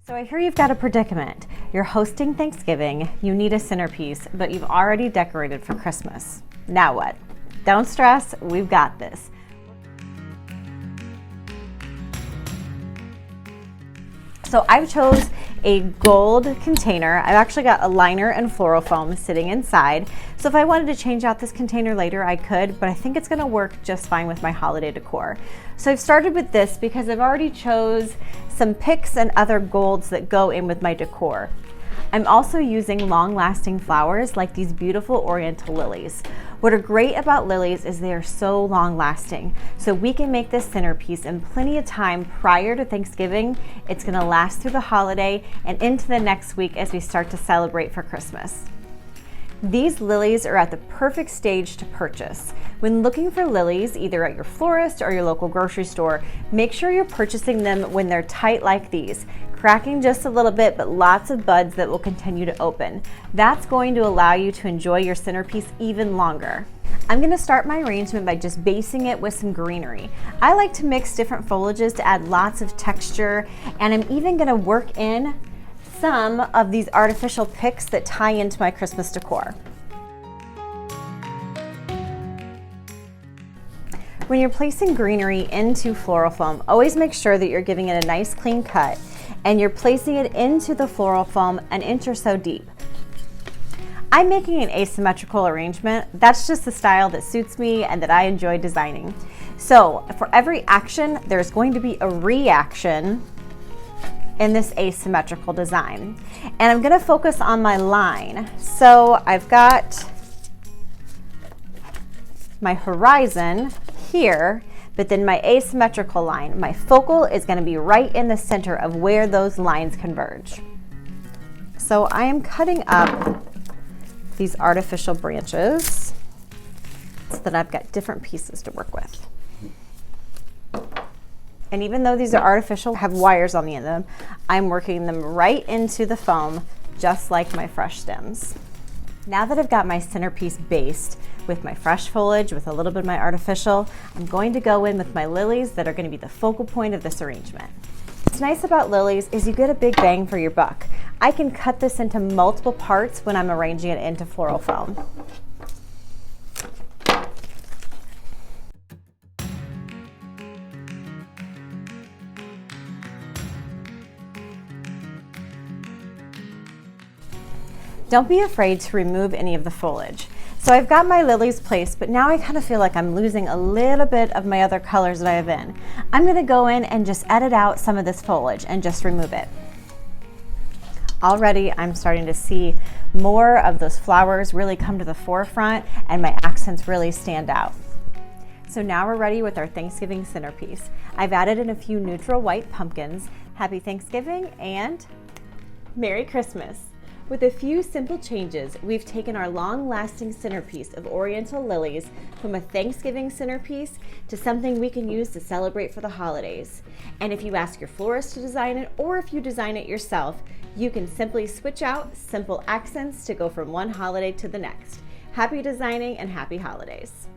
So I hear you've got a predicament. You're hosting Thanksgiving, you need a centerpiece, but you've already decorated for Christmas. Now what? Don't stress, we've got this. So I've chose a gold container. I've actually got a liner and floral foam sitting inside. So if I wanted to change out this container later, I could, but I think it's gonna work just fine with my holiday decor. So I've started with this because I've already chose some picks and other golds that go in with my decor. I'm also using long-lasting flowers like these beautiful oriental lilies. What are great about lilies is they are so long-lasting. So we can make this centerpiece in plenty of time prior to Thanksgiving. It's gonna last through the holiday and into the next week as we start to celebrate for Christmas. These lilies are at the perfect stage to purchase. When looking for lilies, either at your florist or your local grocery store, make sure you're purchasing them when they're tight like these, cracking just a little bit, but lots of buds that will continue to open. That's going to allow you to enjoy your centerpiece even longer. I'm gonna start my arrangement by just basing it with some greenery. I like to mix different foliages to add lots of texture, and I'm even gonna work in some of these artificial picks that tie into my Christmas decor. When you're placing greenery into floral foam, always make sure that you're giving it a nice clean cut and you're placing it into the floral foam an inch or so deep. I'm making an asymmetrical arrangement. That's just the style that suits me and that I enjoy designing. So for every action, there's going to be a reaction in this asymmetrical design. And I'm gonna focus on my line. So I've got my horizon here, but then my asymmetrical line, my focal is gonna be right in the center of where those lines converge. So I am cutting up these artificial branches so that I've got different pieces to work with. And even though these are artificial, have wires on the end of them, I'm working them right into the foam, just like my fresh stems. Now that I've got my centerpiece based with my fresh foliage, with a little bit of my artificial, I'm going to go in with my lilies that are going to be the focal point of this arrangement. What's nice about lilies is you get a big bang for your buck. I can cut this into multiple parts when I'm arranging it into floral foam. Don't be afraid to remove any of the foliage. So I've got my lilies placed, but now I kind of feel like I'm losing a little bit of my other colors that I have in. I'm gonna go in and just edit out some of this foliage and just remove it. Already I'm starting to see more of those flowers really come to the forefront and my accents really stand out. So now we're ready with our Thanksgiving centerpiece. I've added in a few neutral white pumpkins. Happy Thanksgiving and Merry Christmas. With a few simple changes, we've taken our long-lasting centerpiece of oriental lilies from a Thanksgiving centerpiece to something we can use to celebrate for the holidays. And if you ask your florist to design it, or if you design it yourself, you can simply switch out simple accents to go from one holiday to the next. Happy designing and happy holidays.